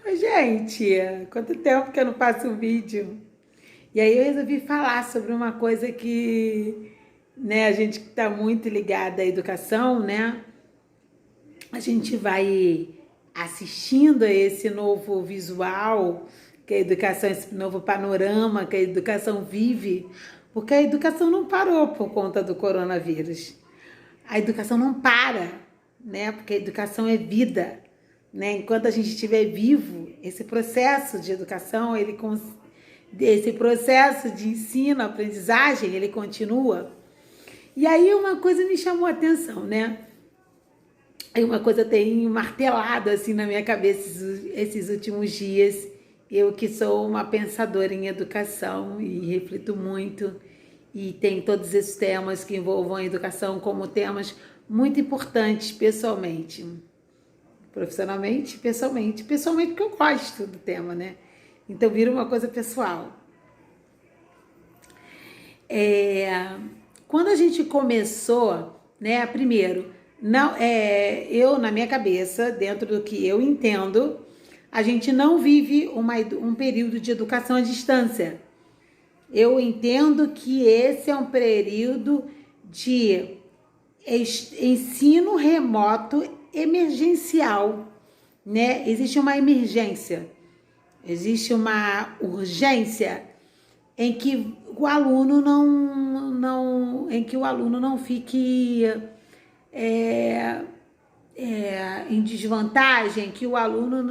Oi, gente, quanto tempo que eu não faço um vídeo? E aí eu resolvi falar sobre uma coisa que, né, a gente que está muito ligada à educação, né, a gente vai assistindo a esse novo visual que a educação, esse novo panorama que a educação vive, porque a educação não parou por conta do coronavírus. A educação não para, né? Porque a educação é vida, né? Enquanto a gente estiver vivo, esse processo de educação, esse processo de ensino, aprendizagem, ele continua. E aí uma coisa me chamou a atenção, né? Aí uma coisa tem martelado assim na minha cabeça esses últimos dias. Eu que sou uma pensadora em educação e reflito muito e tem todos esses temas que envolvam a educação como temas muito importantes pessoalmente, profissionalmente, pessoalmente porque eu gosto do tema, né? Então vira uma coisa pessoal. Quando a gente começou, né, primeiro, não, eu na minha cabeça, dentro do que eu entendo, a gente não vive um período de educação à distância. Eu entendo que esse é um período de ensino remoto emergencial, né? Existe uma emergência, existe uma urgência em que o aluno em que o aluno não fique em desvantagem, que o aluno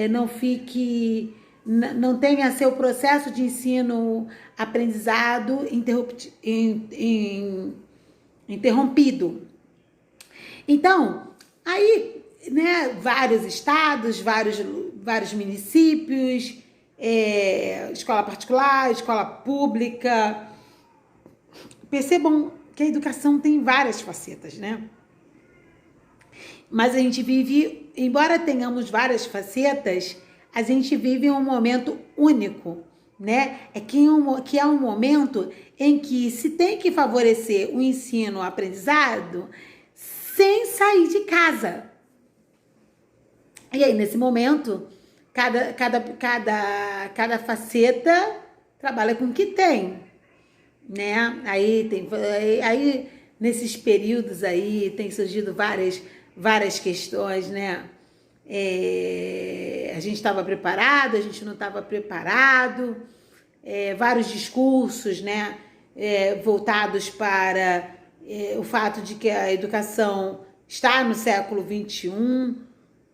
não fique, não tenha seu processo de ensino aprendizado interrompido. Então, aí, né, vários estados, vários municípios, escola particular, escola pública. Percebam que a educação tem várias facetas, né? Mas a gente vive, embora tenhamos várias facetas, a gente vive um momento único, né? Que é um momento em que se tem que favorecer o ensino, o aprendizado, sem sair de casa. E aí, nesse momento, cada faceta trabalha com o que tem, né? Aí nesses períodos aí tem surgido várias questões, né? A gente estava preparado, a gente não estava preparado, vários discursos, né? Voltados para o fato de que a educação está no século XXI,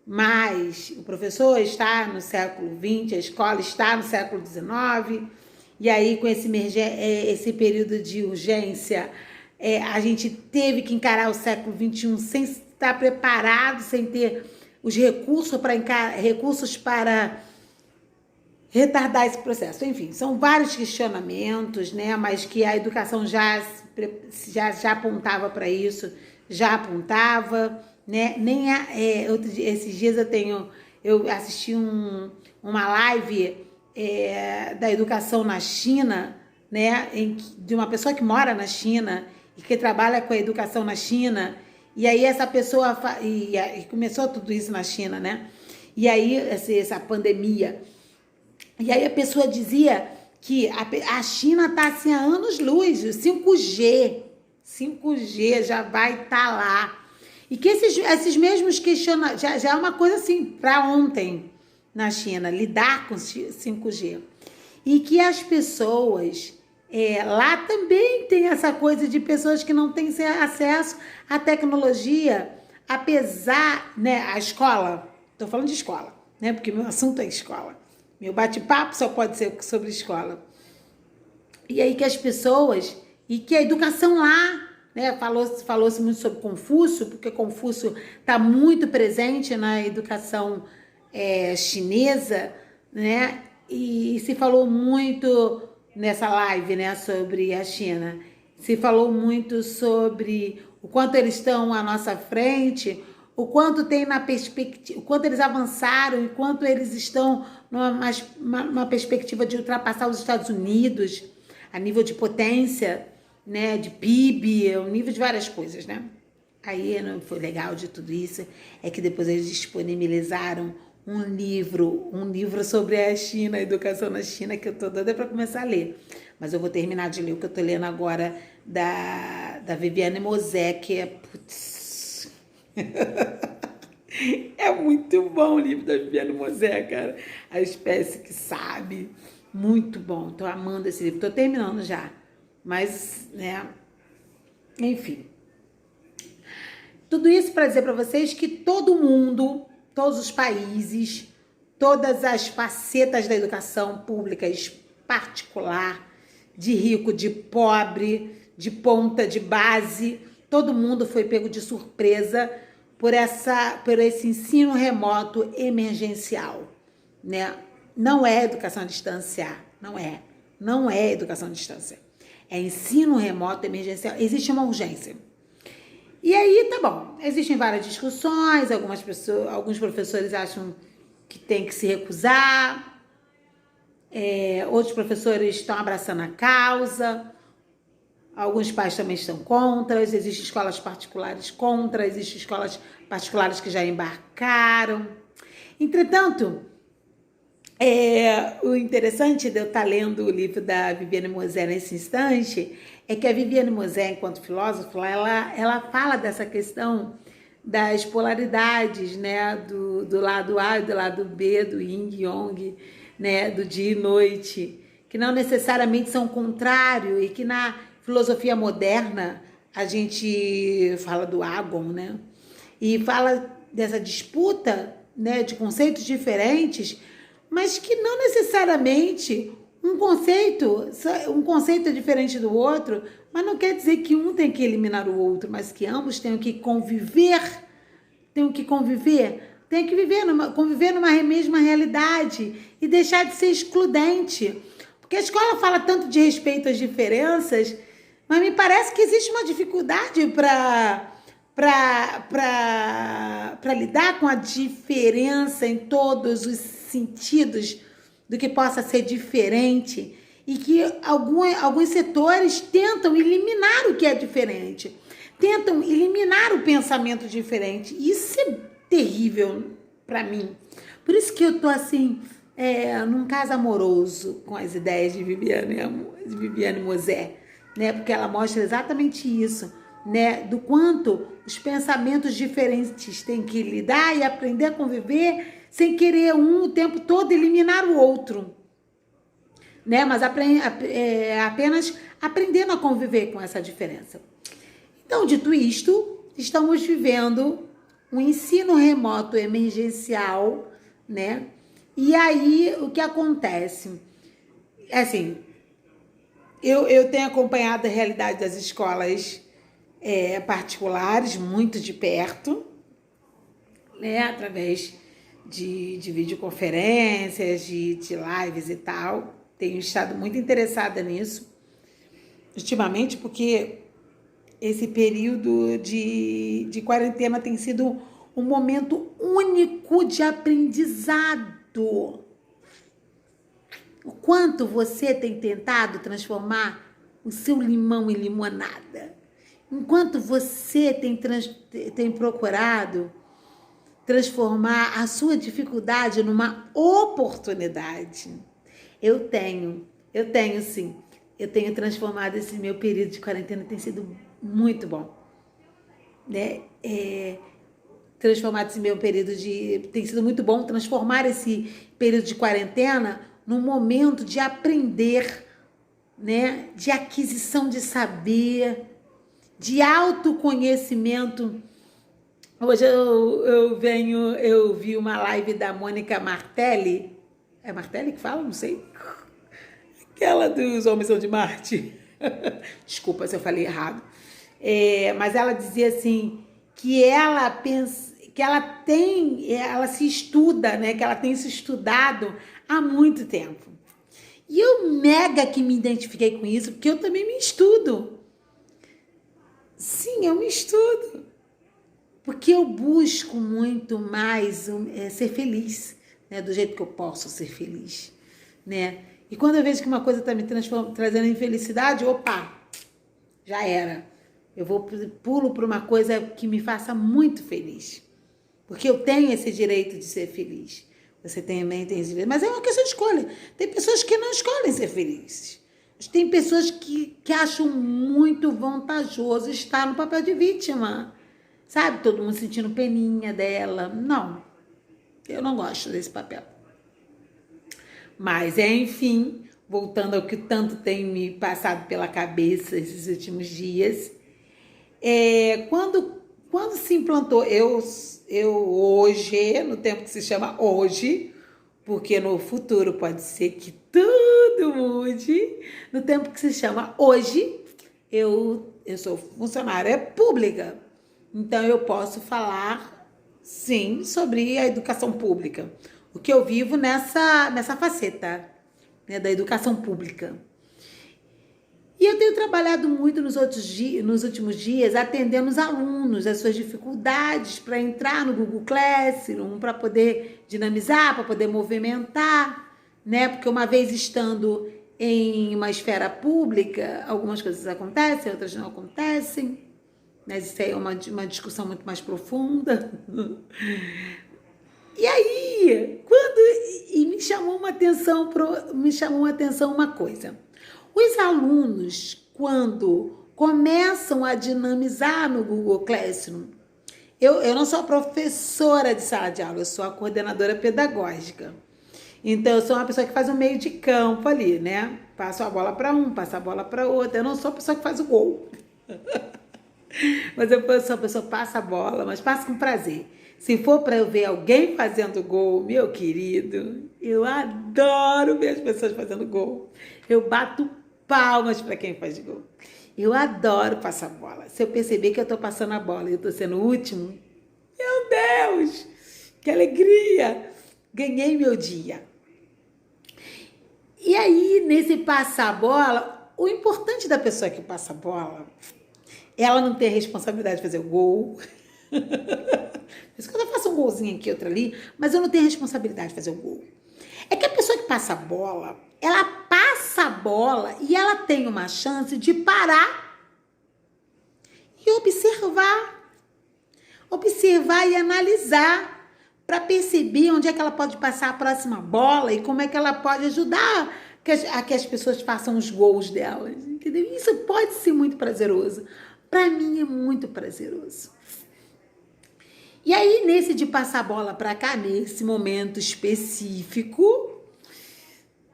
mas o professor está no século XX, a escola está no século XIX, e aí com esse período de urgência, a gente teve que encarar o século XXI sem estar preparado, sem ter os recursos para retardar esse processo. Enfim, são vários questionamentos, né? Mas que a educação já apontava para isso, já apontava, né? Esses dias eu assisti uma live da educação na China, né? De uma pessoa que mora na China e que trabalha com a educação na China. E aí essa pessoa e começou tudo isso na China, né? E aí essa pandemia. E aí a pessoa dizia que a China está assim há anos-luz, 5G já vai estar lá. E que esses mesmos questionamentos, já é uma coisa assim, para ontem na China, lidar com 5G. E que as pessoas lá também tem essa coisa de pessoas que não têm acesso à tecnologia, apesar, né, a escola, estou falando de escola, né, porque meu assunto é escola. Meu bate-papo só pode ser sobre escola. E aí que as pessoas, e que a educação lá, né, falou-se muito sobre Confúcio, porque Confúcio está muito presente na educação chinesa, né, e se falou muito nessa live, né, sobre a China. Se falou muito sobre o quanto eles estão à nossa frente, o quanto tem na perspectiva, o quanto eles avançaram e quanto eles estão numa perspectiva de ultrapassar os Estados Unidos a nível de potência, né, de PIB, o nível de várias coisas, né? Aí não foi legal de tudo isso, é que depois eles disponibilizaram um livro sobre a China, a educação na China, que eu tô doida para começar a ler. Mas eu vou terminar de ler o que eu tô lendo agora da Viviane Mosé, que é... Putz. É muito bom o livro da Viviane Mosé, cara. A Espécie que Sabe. Muito bom. Tô amando esse livro. Tô terminando já. Mas, né... Enfim. Tudo isso para dizer para vocês que todo mundo, todos os países, todas as facetas da educação pública, particular, de rico, de pobre, de ponta, de base, todo mundo foi pego de surpresa por esse ensino remoto emergencial, né? Não é educação à distância, não é educação à distância. É ensino remoto emergencial, existe uma urgência. E aí, tá bom, existem várias discussões, alguns professores acham que tem que se recusar, outros professores estão abraçando a causa, alguns pais também estão contra, existem escolas particulares contra, existem escolas particulares que já embarcaram. Entretanto, o interessante de eu estar lendo o livro da Viviane Mosé nesse instante é que a Viviane Mosé, enquanto filósofa, ela fala dessa questão das polaridades, né, do lado A e do lado B, do yin e yang, né, do dia e noite, que não necessariamente são contrários e que na filosofia moderna a gente fala do agon, né, e fala dessa disputa, né, de conceitos diferentes, mas que não necessariamente um conceito é diferente do outro, mas não quer dizer que um tem que eliminar o outro, mas que ambos tenham que conviver, conviver numa mesma realidade e deixar de ser excludente. Porque a escola fala tanto de respeito às diferenças, mas me parece que existe uma dificuldade para lidar com a diferença em todos os sentidos do que possa ser diferente e que alguns setores tentam eliminar o que é diferente, tentam eliminar o pensamento diferente. Isso é terrível para mim. Por isso que eu tô assim, num caso amoroso com as ideias de Viviane Mosé, né? Porque ela mostra exatamente isso, né? Do quanto os pensamentos diferentes têm que lidar e aprender a conviver sem querer o tempo todo eliminar o outro, né? Mas apenas aprendendo a conviver com essa diferença. Então, dito isto, estamos vivendo um ensino remoto emergencial, né? E aí, o que acontece? Assim, eu tenho acompanhado a realidade das escolas particulares muito de perto, né? Através de videoconferências, de lives e tal. Tenho estado muito interessada nisso, ultimamente, porque esse período de quarentena tem sido um momento único de aprendizado. O quanto você tem tentado transformar o seu limão em limonada. Enquanto você tem procurado transformar a sua dificuldade numa oportunidade. Eu tenho sim. Eu tenho transformado esse meu período de quarentena, tem sido muito bom, né? Tem sido muito bom transformar esse período de quarentena num momento de aprender, né? De aquisição de saber, de autoconhecimento. Hoje eu vi uma live da Mônica Martelli. É Martelli que fala? Não sei. Aquela dos Homens São de Marte. Desculpa se eu falei errado. Mas ela dizia assim, que ela pensa, que ela se estuda, né? Que ela tem se estudado há muito tempo. E eu mega que me identifiquei com isso, porque eu também me estudo. Sim, eu me estudo. Porque eu busco muito mais ser feliz, né? Do jeito que eu posso ser feliz, né? E quando eu vejo que uma coisa está me trazendo infelicidade, opa, já era. Eu pulo para uma coisa que me faça muito feliz. Porque eu tenho esse direito de ser feliz. Você também tem esse direito. Mas é uma questão de escolha. Tem pessoas que não escolhem ser felizes. Tem pessoas que acham muito vantajoso estar no papel de vítima. Sabe? Todo mundo sentindo peninha dela. Não. Eu não gosto desse papel. Mas, enfim, voltando ao que tanto tem me passado pela cabeça esses últimos dias, quando se implantou, eu hoje, no tempo que se chama hoje, porque no futuro pode ser que tudo mude, no tempo que se chama hoje, eu sou funcionária pública, então eu posso falar, sim, sobre a educação pública, o que eu vivo nessa faceta, né, da educação pública. E eu tenho trabalhado muito nos últimos dias atendendo os alunos, as suas dificuldades para entrar no Google Classroom, para poder dinamizar, para poder movimentar, né? Porque uma vez estando em uma esfera pública, algumas coisas acontecem, outras não acontecem, mas isso aí é uma discussão muito mais profunda. E aí, me chamou uma atenção uma coisa. Os alunos, quando começam a dinamizar no Google Classroom, eu não sou a professora de sala de aula, eu sou a coordenadora pedagógica. Então, eu sou uma pessoa que faz um meio de campo ali, né? Passo a bola para um, passo a bola para outro. Eu não sou a pessoa que faz o gol. Mas eu sou a pessoa que passa a bola, mas passa com prazer. Se for para eu ver alguém fazendo gol, meu querido, eu adoro ver as pessoas fazendo gol. Eu bato palmas para quem faz gol. Eu adoro passar bola. Se eu perceber que eu estou passando a bola e eu estou sendo o último, meu Deus, que alegria! Ganhei meu dia. E aí, nesse passar a bola, o importante da pessoa que passa a bola, ela não tem a responsabilidade de fazer o gol. Por isso que eu faço um golzinho aqui, outro ali, mas eu não tenho a responsabilidade de fazer o gol. É que a pessoa que passa a bola, ela passa a bola e ela tem uma chance de parar e observar e analisar para perceber onde é que ela pode passar a próxima bola e como é que ela pode ajudar a que as pessoas façam os gols delas, entendeu? Isso pode ser muito prazeroso. Para mim é muito prazeroso. E aí, nesse de passar a bola para cá, nesse momento específico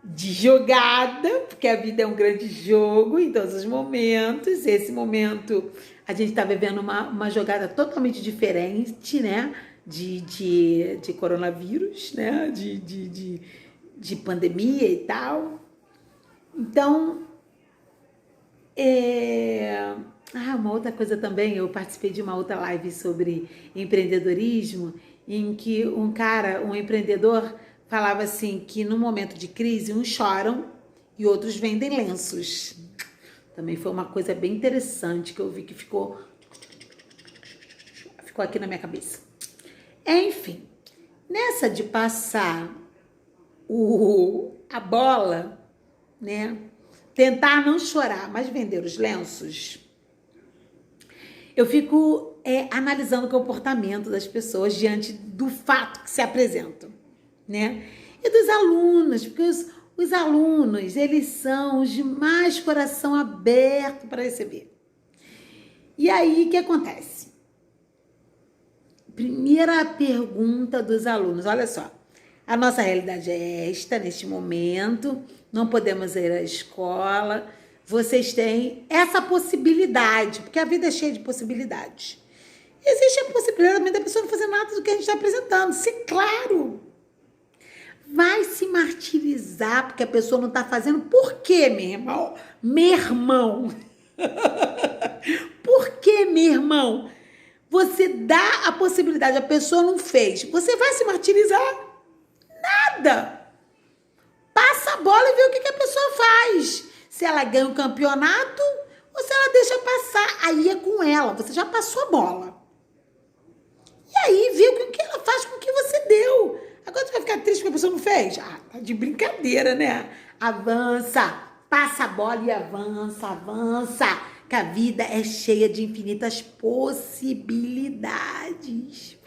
de jogada, porque a vida é um grande jogo em todos os momentos, esse momento a gente está vivendo uma jogada totalmente diferente, né? De coronavírus, né? De pandemia e tal. Então, uma outra coisa também, eu participei de uma outra live sobre empreendedorismo, em que um empreendedor falava assim, que no momento de crise, uns choram e outros vendem lenços. Também foi uma coisa bem interessante que eu vi que ficou aqui na minha cabeça. Enfim, nessa de passar a bola, né? Tentar não chorar, mas vender os lenços, eu fico analisando o comportamento das pessoas diante do fato que se apresentam, né? E dos alunos, porque os alunos, eles são os de mais coração aberto para receber. E aí, o que acontece? Primeira pergunta dos alunos, olha só. A nossa realidade é esta, neste momento, não podemos ir à escola. Vocês têm essa possibilidade, porque a vida é cheia de possibilidades. Existe a possibilidade também da pessoa não fazer nada do que a gente está apresentando. Sim, claro. Vai se martirizar porque a pessoa não está fazendo. Por quê, meu irmão? Meu irmão. Por quê, meu irmão? Você dá a possibilidade, a pessoa não fez. Você vai se martirizar? Nada. Passa a bola e vê o que a pessoa faz. Se ela ganha o campeonato ou se ela deixa passar. Aí é com ela, você já passou a bola. E aí vê o que ela faz com o que você deu. Agora você vai ficar triste porque a pessoa não fez? Ah, tá de brincadeira, né? Avança, passa a bola e avança. Que a vida é cheia de infinitas possibilidades.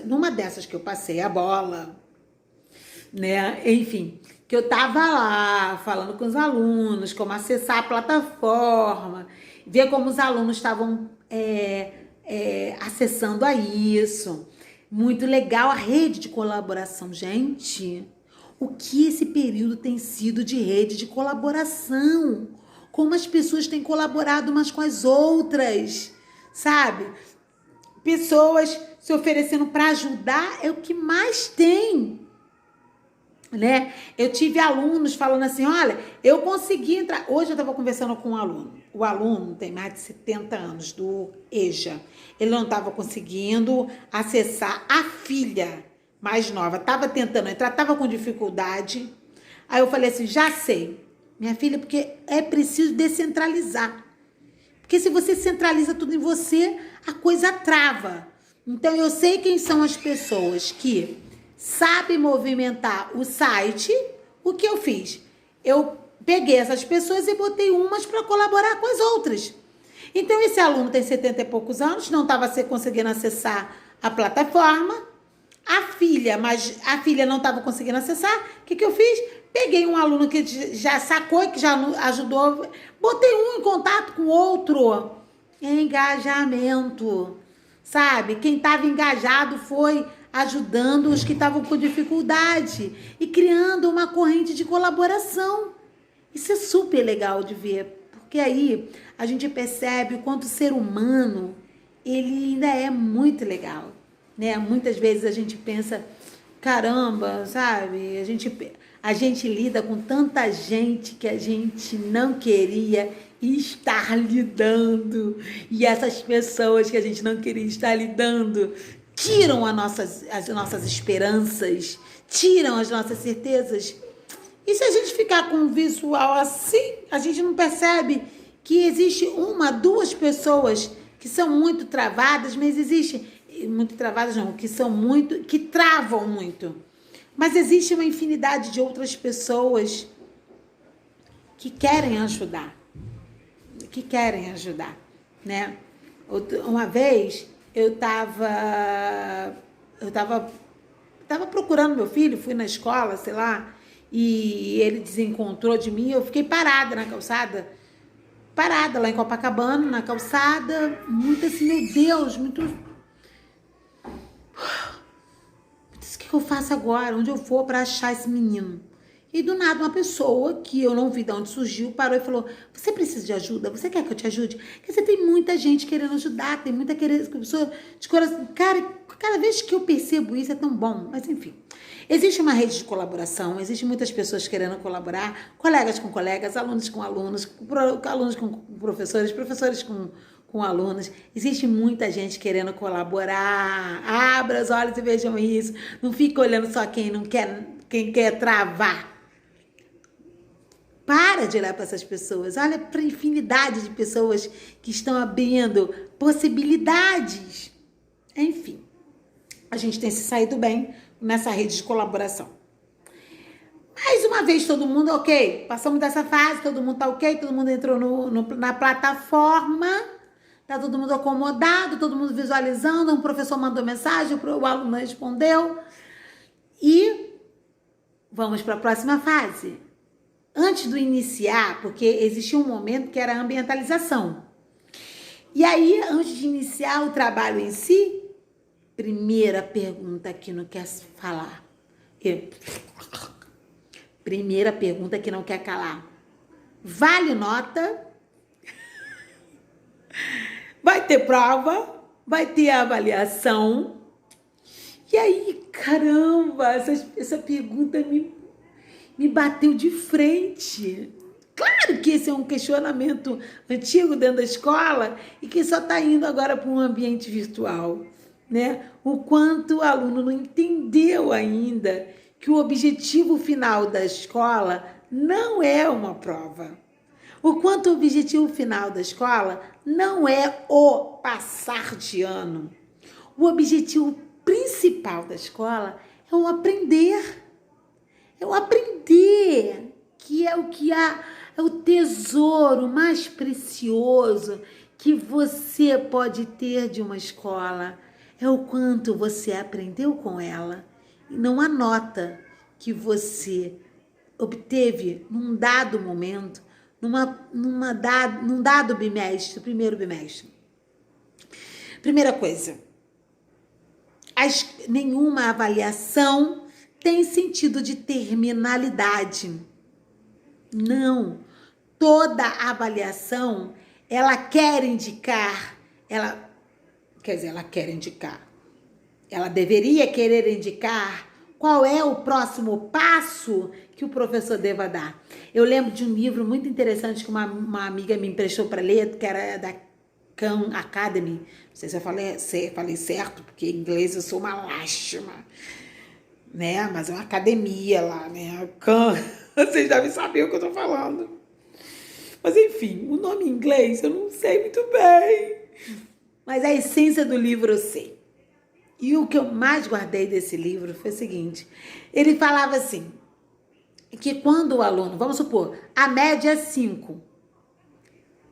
Numa dessas que eu passei a bola, né? Enfim, que eu tava lá falando com os alunos, como acessar a plataforma, ver como os alunos estavam acessando a isso. Muito legal a rede de colaboração, gente. O que esse período tem sido de rede de colaboração? Como as pessoas têm colaborado umas com as outras, sabe? Pessoas se oferecendo para ajudar é o que mais tem, né? Eu tive alunos falando assim, olha, eu consegui entrar. Hoje eu estava conversando com um aluno. O aluno tem mais de 70 anos, do EJA. Ele não estava conseguindo acessar a filha mais nova. Estava tentando entrar, estava com dificuldade. Aí eu falei assim, já sei, minha filha, porque é preciso descentralizar. Porque se você centraliza tudo em você, a coisa trava. Então, eu sei quem são as pessoas que sabem movimentar o site. O que eu fiz? Eu peguei essas pessoas e botei umas para colaborar com as outras. Então, esse aluno tem 70 e poucos anos, não estava conseguindo acessar a plataforma. A filha não estava conseguindo acessar. O que eu fiz? Peguei um aluno que já sacou e que já ajudou, botei um em contato com o outro. Engajamento, sabe? Quem estava engajado foi ajudando os que estavam com dificuldade e criando uma corrente de colaboração. Isso é super legal de ver, porque aí a gente percebe o quanto o ser humano, ele ainda é muito legal, né? Muitas vezes a gente pensa, caramba, sabe? A gente lida com tanta gente que a gente não queria estar lidando. E essas pessoas que a gente não queria estar lidando tiram as nossas esperanças, tiram as nossas certezas. E se a gente ficar com um visual assim, a gente não percebe que existe uma, duas pessoas que são muito travadas, mas existe muito travadas não, que travam muito. Mas existe uma infinidade de outras pessoas que querem ajudar, né? Uma vez eu tava procurando meu filho, fui na escola, sei lá, e ele desencontrou de mim, eu fiquei parada na calçada, parada lá em Copacabana, na calçada, muito assim, meu Deus, muito... O que eu faço agora? Onde eu vou para achar esse menino? E do nada uma pessoa que eu não vi de onde surgiu parou e falou, você precisa de ajuda? Você quer que eu te ajude? Porque você tem muita gente querendo ajudar, tem muita pessoa de coração. Cara, cada vez que eu percebo isso é tão bom. Mas enfim, existe uma rede de colaboração, existe muitas pessoas querendo colaborar, colegas com colegas, alunos com alunos, alunos com professores, professores com alunos. Existe muita gente querendo colaborar. Abra os olhos e vejam isso. Não fica olhando só quem quer travar. Para de olhar para essas pessoas. Olha para a infinidade de pessoas que estão abrindo possibilidades. Enfim, a gente tem se saído bem nessa rede de colaboração. Mais uma vez, todo mundo ok. Passamos dessa fase, todo mundo tá ok, todo mundo entrou na plataforma. Tá todo mundo acomodado, todo mundo visualizando, um professor mandou mensagem, o aluno respondeu. E vamos para a próxima fase. Antes do iniciar, porque existia um momento que era a ambientalização. E aí, antes de iniciar o trabalho em si, primeira pergunta que não quer falar. Primeira pergunta que não quer calar. Vale nota? Vai ter prova, vai ter avaliação. E aí, caramba, essa pergunta me bateu de frente. Claro que esse é um questionamento antigo dentro da escola e que só está indo agora para um ambiente virtual, né? O quanto o aluno não entendeu ainda que o objetivo final da escola não é uma prova. O quanto o objetivo final da escola não é o passar de ano. O objetivo principal da escola é o aprender. É o aprender, que é o tesouro mais precioso que você pode ter de uma escola. é o quanto você aprendeu com ela e não a nota que você obteve num dado momento, num dado bimestre, primeiro bimestre. Primeira coisa, nenhuma avaliação tem sentido de terminalidade. Não. Toda avaliação, ela quer indicar, ela deveria querer indicar qual é o próximo passo que o professor deva dar. Eu lembro de um livro muito interessante que uma amiga me emprestou para ler, que era da Khan Academy. Não sei se eu falei certo, porque em inglês eu sou uma lástima, né? Mas é uma academia lá, né? Khan, vocês devem saber o que eu tô falando. Mas enfim, o nome em inglês eu não sei muito bem. Mas a essência do livro eu sei. E o que eu mais guardei desse livro foi o seguinte. Ele falava assim, que quando o aluno, vamos supor, a média é 5.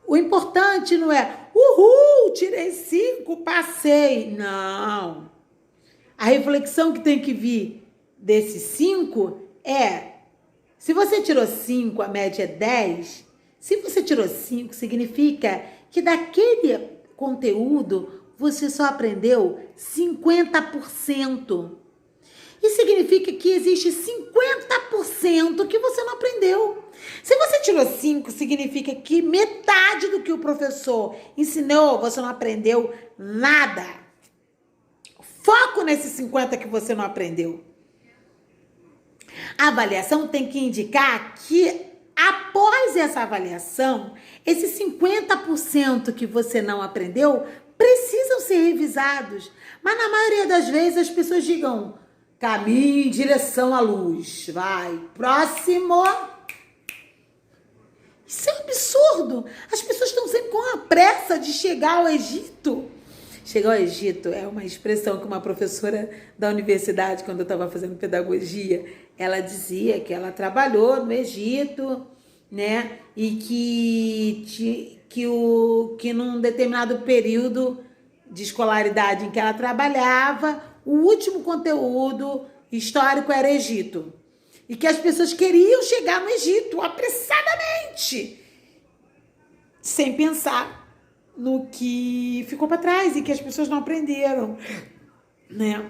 O importante não é, tirei 5, passei. Não. A reflexão que tem que vir desses 5 é, se você tirou 5, a média é 10, se você tirou 5, significa que daquele conteúdo você só aprendeu 50%. Isso significa que existe 50% que você não aprendeu. Se você tirou 5, significa que metade do que o professor ensinou, você não aprendeu nada. Foco nesses 50 que você não aprendeu. A avaliação tem que indicar que após essa avaliação, esses 50% que você não aprendeu precisam ser revisados. Mas na maioria das vezes as pessoas digam, caminhe em direção à luz. Vai, próximo. Isso é um absurdo. As pessoas estão sempre com a pressa de chegar ao Egito. Chegar ao Egito é uma expressão que uma professora da universidade, quando eu estava fazendo pedagogia, ela dizia que ela trabalhou no Egito, né? E que num determinado período de escolaridade em que ela trabalhava, o último conteúdo histórico era Egito. E que as pessoas queriam chegar no Egito apressadamente, sem pensar no que ficou para trás e que as pessoas não aprenderam, né?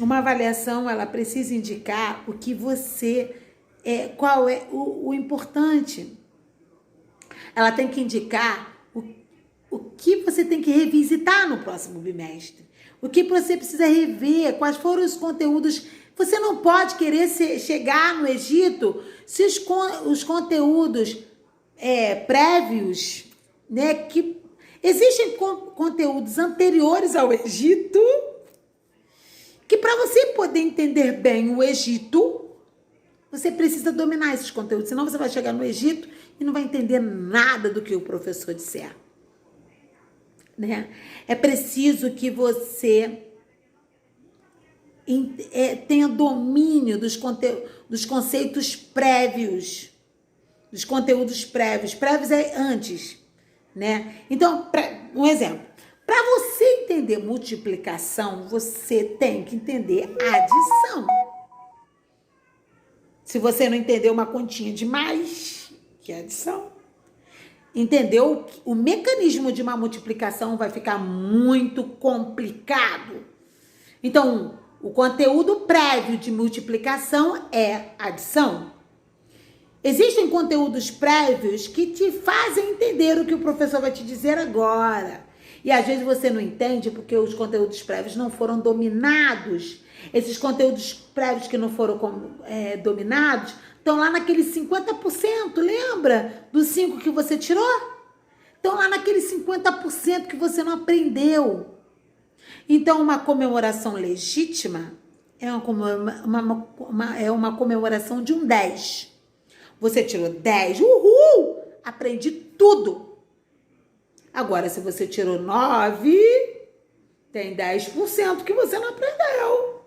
Uma avaliação, ela precisa indicar o que você qual é o importante. Ela tem que indicar o que você tem que revisitar no próximo bimestre. O que você precisa rever, quais foram os conteúdos. Você não pode querer chegar no Egito se os conteúdos prévios, né, que existem conteúdos anteriores ao Egito, que para você poder entender bem o Egito, você precisa dominar esses conteúdos, senão você vai chegar no Egito e não vai entender nada do que o professor disser, né? É preciso que você tenha domínio dos conceitos prévios, dos conteúdos prévios. Prévios é antes, né? Então, um exemplo. Para você entender multiplicação, você tem que entender adição. Se você não entender uma continha de mais, que é adição, entendeu? O mecanismo de uma multiplicação vai ficar muito complicado. Então, o conteúdo prévio de multiplicação é adição. Existem conteúdos prévios que te fazem entender o que o professor vai te dizer agora. E às vezes você não entende porque os conteúdos prévios não foram dominados. Esses conteúdos prévios que não foram dominados estão lá naqueles 50%, lembra? Dos 5 que você tirou? Estão lá naqueles 50% que você não aprendeu. Então, uma comemoração legítima é uma comemoração de um 10. Você tirou 10, uhul! Aprendi tudo. Agora, se você tirou 9, tem 10% que você não aprendeu.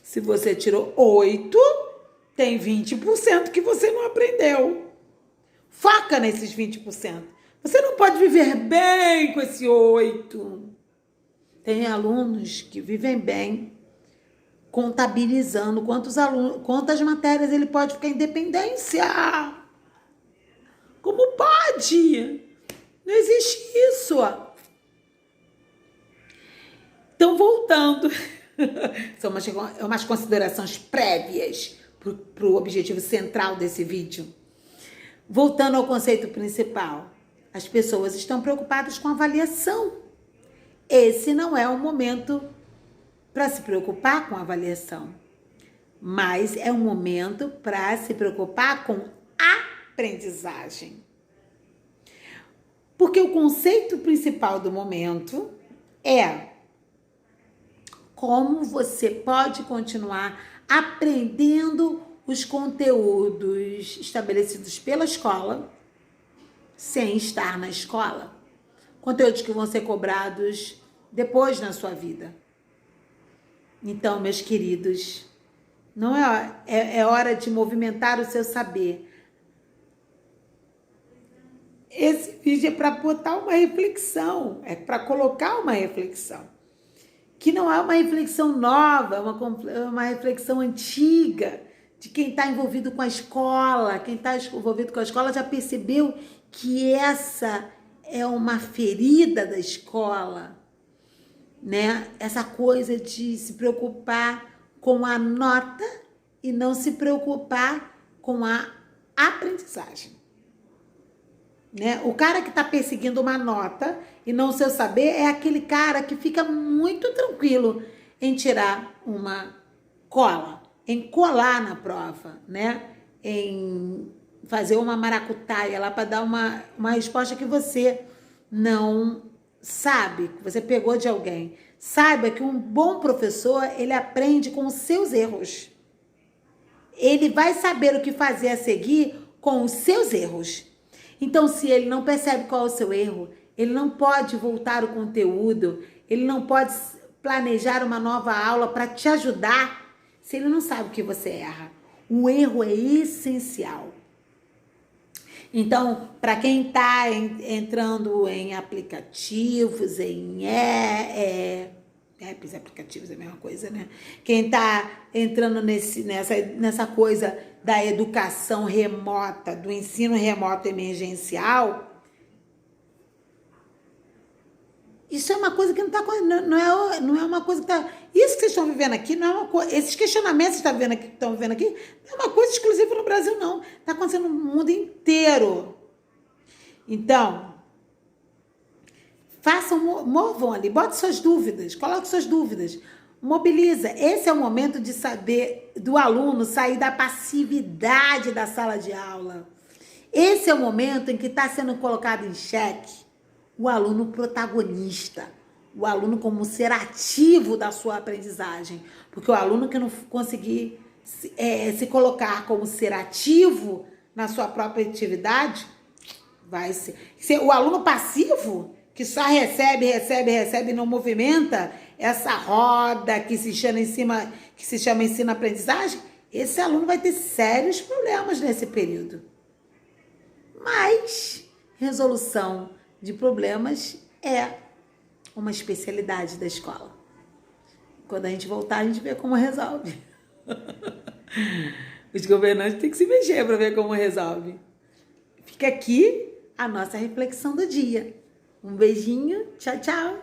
Se você tirou 8, tem 20% que você não aprendeu. Foca nesses 20%. Você não pode viver bem com esse 8. Tem alunos que vivem bem contabilizando quantas matérias ele pode ficar em dependência. Como pode? Não existe isso. Então, voltando, são umas considerações prévias para o objetivo central desse vídeo. Voltando ao conceito principal, as pessoas estão preocupadas com a avaliação. Esse não é o momento para se preocupar com a avaliação, mas é um momento para se preocupar com a aprendizagem. Porque o conceito principal do momento é como você pode continuar aprendendo os conteúdos estabelecidos pela escola sem estar na escola. Conteúdos que vão ser cobrados depois na sua vida. Então, meus queridos, não é hora de movimentar o seu saber. Esse vídeo é para botar uma reflexão, é para colocar uma reflexão. Que não é uma reflexão nova, é uma reflexão antiga, de quem está envolvido com a escola. Quem está envolvido com a escola já percebeu que essa é uma ferida da escola, né? Essa coisa de se preocupar com a nota e não se preocupar com a aprendizagem. Né? O cara que está perseguindo uma nota e não o seu saber é aquele cara que fica muito tranquilo em tirar uma cola, em colar na prova, né? Em fazer uma maracutaia lá para dar uma resposta que você não sabe, que você pegou de alguém. Saiba que um bom professor, ele aprende com os seus erros. Ele vai saber o que fazer a seguir com os seus erros. Então, se ele não percebe qual é o seu erro, ele não pode voltar o conteúdo, ele não pode planejar uma nova aula para te ajudar, se ele não sabe o que você erra. O erro é essencial. Então, para quem está entrando em aplicativos, em apps, aplicativos é a mesma coisa, né? Quem está entrando nessa coisa da educação remota, do ensino remoto emergencial, isso é uma coisa que não é uma coisa que está... Isso que vocês estão vivendo aqui não é uma coisa... Esses questionamentos que estão vivendo aqui não é uma coisa exclusiva no Brasil, não. Está acontecendo no mundo inteiro. Então, movam ali, bote suas dúvidas, coloque suas dúvidas, mobiliza. Esse é o momento de saber, do aluno sair da passividade da sala de aula. Esse é o momento em que está sendo colocado em xeque o aluno protagonista, o aluno como ser ativo da sua aprendizagem. Porque o aluno que não conseguir se colocar como ser ativo na sua própria atividade, vai ser o aluno passivo, que só recebe e não movimenta essa roda que se chama ensino-aprendizagem, esse aluno vai ter sérios problemas nesse período. Mas resolução de problemas é uma especialidade da escola. Quando a gente voltar, a gente vê como resolve. Os governantes têm que se mexer para ver como resolve. Fica aqui a nossa reflexão do dia. Um beijinho, tchau, tchau.